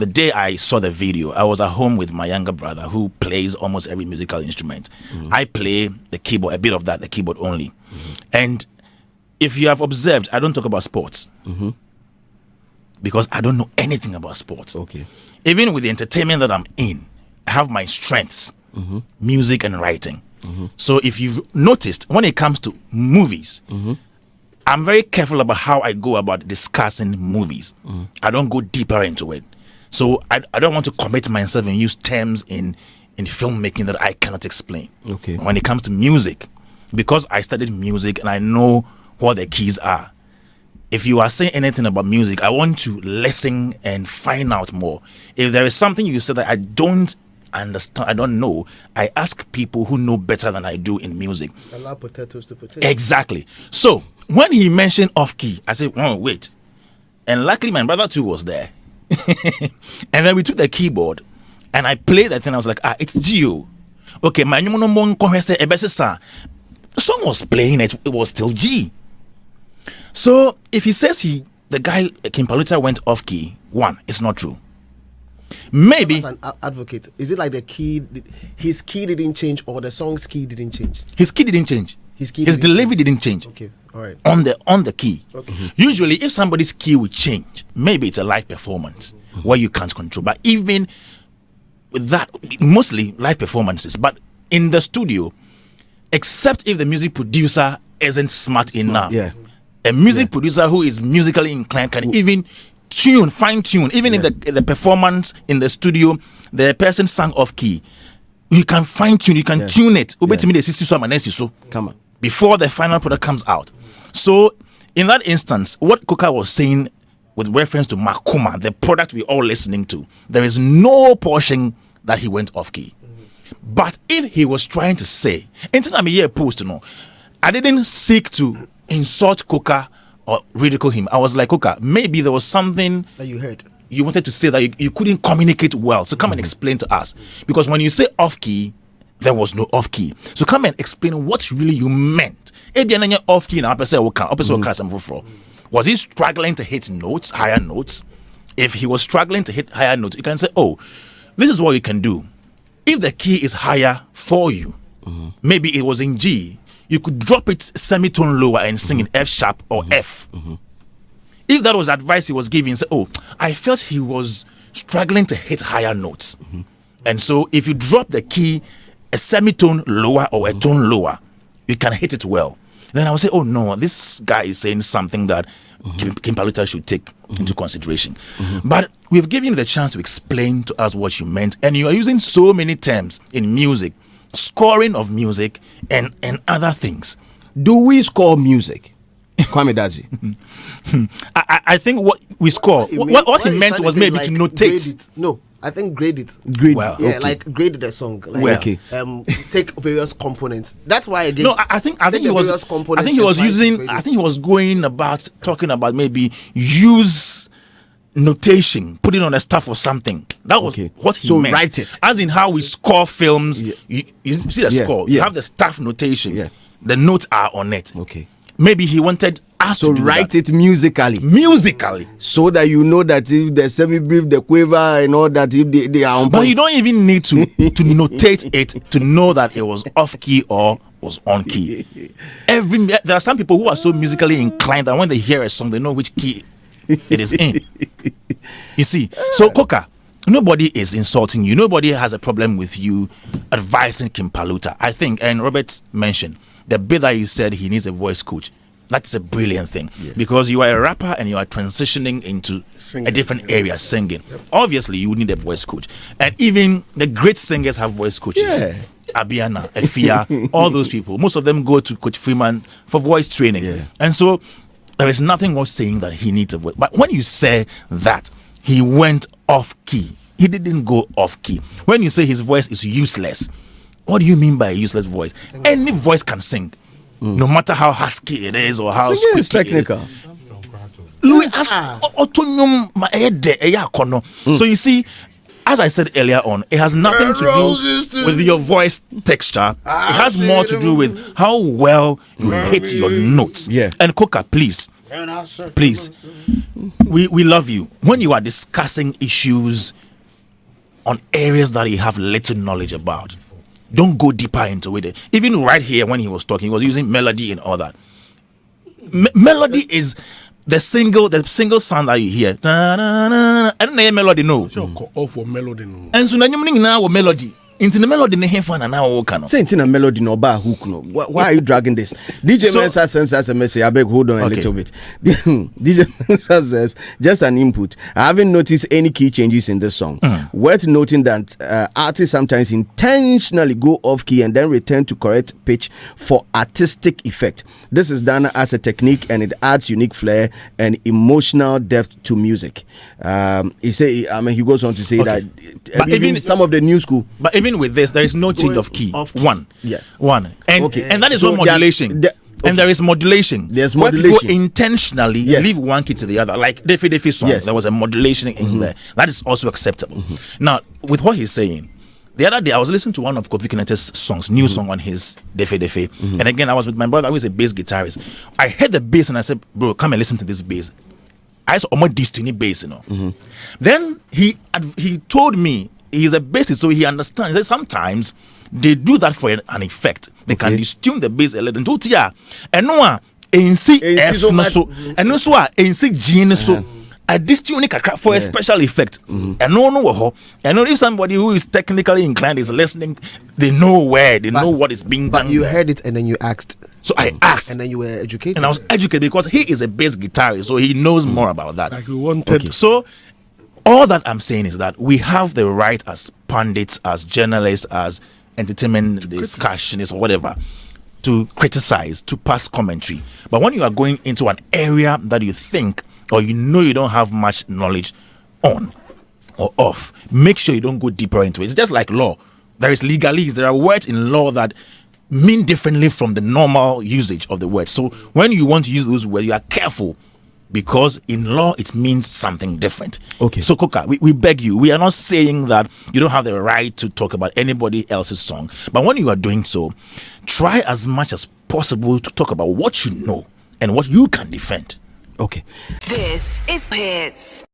the day I saw the video, I was at home with my younger brother who plays almost every musical instrument. I play the keyboard, a bit of that, the keyboard only. And if you have observed, I don't talk about sports because I don't know anything about sports. Okay. Even with the entertainment that I'm in, I have my strengths, music and writing. So if you've noticed, when it comes to movies, I'm very careful about how I go about discussing movies. I don't go deeper into it. So I don't want to commit myself and use terms in filmmaking that I cannot explain. Okay. When it comes to music, because I studied music and I know what the keys are, if you are saying anything about music, I want to listen and find out more. If there is something you said that I don't understand, I don't know, I ask people who know better than I do in music. Allow potatoes to potatoes. Exactly. So when he mentioned off key, I said, oh, wait. And luckily my brother too was there. And then we took the keyboard and I played that thing. I was like, it's G. Okay, my the song was playing, it was still G. So if he says the guy King Paluta went off key, one, it's not true. Maybe as an advocate, is it like the key, his key didn't change, or the song's key didn't change? His key didn't change. His delivery didn't change. Okay, all right. On the key. Okay. Usually, if somebody's key will change, maybe it's a live performance where you can't control. But even with that, mostly live performances. But in the studio, except if the music producer isn't smart enough, a music producer who is musically inclined can even fine tune, even if the performance in the studio, the person sang off key, you can fine tune, you can tune it. Come on. Before the final product comes out. So in that instance, what KOKA was saying with reference to Makoma, the product we're all listening to, there is no portion that he went off key. But if he was trying to say, I didn't seek to insult KOKA or ridicule him. I was like, KOKA, maybe there was something that you heard. You wanted to say that you couldn't communicate well. So come and explain to us. Because when you say off key, there was no off key. So come and explain what really you meant. Off key now, was he struggling to hit notes, higher notes? If he was struggling to hit higher notes, you can say, oh, this is what you can do. If the key is higher for you, maybe it was in G, you could drop it semitone lower and sing in F sharp or F. If that was advice he was giving, say, oh, I felt he was struggling to hit higher notes. And so if you drop the key a semitone lower or a tone lower, you can hit it well. Then I would say, oh no, this guy is saying something that King Paluta should take into consideration. But we've given you the chance to explain to us what you meant, and you are using so many terms in music, scoring of music and other things. Do we score music? Kwame Dadzie. I think what we score, what he meant was maybe to notate. No, I think grade it. Well, yeah, like grade the song. Like, take various components. That's why again. No, I think he was going about talking about maybe use notation, put it on a staff or something. That was what he meant. So write it. As in how we score films. You see the score. You have the staff notation. Yeah. The notes are on it. Okay. Maybe he wanted us to write it musically, so that you know that if the semi-brief, the quiver, and all that, if they are on point. But you don't even need to notate it to know that it was off key or was on key. There are some people who are so musically inclined that when they hear a song, they know which key it is in. You see, so KOKA, nobody is insulting you. Nobody has a problem with you advising King Paluta. I think, and Robert mentioned the bit that you said he needs a voice coach. That's a brilliant thing because you are a rapper and you are transitioning into a different area, singing. Obviously, you would need a voice coach, and even the great singers have voice coaches. Abiana, Efia, all those people. Most of them go to Coach Freeman for voice training, and so there is nothing worth saying that he needs a voice. But when you say that he went off key, he didn't go off key. When you say his voice is useless, what do you mean by a useless voice? Any voice can sing, no matter how husky it is or how squeaky technical. Louis, so you see, as I said earlier on, it has nothing to do with your voice texture. It has more to do with how well you hit your notes. Yeah. And KOKA, please, Please, we love you. When you are discussing issues on areas that you have little knowledge about, don't go deeper into it. Even right here when he was talking, he was using melody and all that. Melody is the single sound that you hear. And the melody no. For melody no. And so now melody. Into the melody now say a melody no bar hook no. Why are you dragging this? DJ Mensa sends us a message. I beg, hold on a little bit. DJ Mensa says, just an input. I haven't noticed any key changes in this song. Worth noting that artists sometimes intentionally go off key and then return to correct pitch for artistic effect. This is done as a technique and it adds unique flair and emotional depth to music. He goes on to say that even some of the new school, but even with this, there is no change of key. One. Yes. One. And that is so one modulation. And there is modulation. There's modulation. Where people intentionally leave one key to the other. Like Defi song, there was a modulation in there. That is also acceptable. Now, with what he's saying, the other day I was listening to one of Kofi Kineta's songs, new song on his Defi. And again, I was with my brother who is a bass guitarist. I heard the bass and I said, bro, come and listen to this bass. I saw almost destiny bass, Then he told me, he's a bassist, so he understands. He said sometimes they do that for an effect. They can distune the bass a little. And no, F no so, and no so, G no so. A distune for a special effect. And and if somebody who is technically inclined is listening, they know know what is being done. But you heard it and then you asked. So I asked, and then you were educated. And I was educated because he is a bass guitarist, so he knows more about that. Like we wanted. So all that I'm saying is that we have the right as pundits, as journalists, as entertainment discussionists or whatever, to criticize, to pass commentary. But when you are going into an area that you think or you don't have much knowledge on or of, make sure you don't go deeper into it. It's just like law. There is legalese. There are words in law that mean differently from the normal usage of the word. So when you want to use those words, you are careful, because in law it means something different. So KOKA, we beg you, we are not saying that you don't have the right to talk about anybody else's song, but when you are doing so, try as much as possible to talk about what you know and what you can defend. Okay. This is Hitz.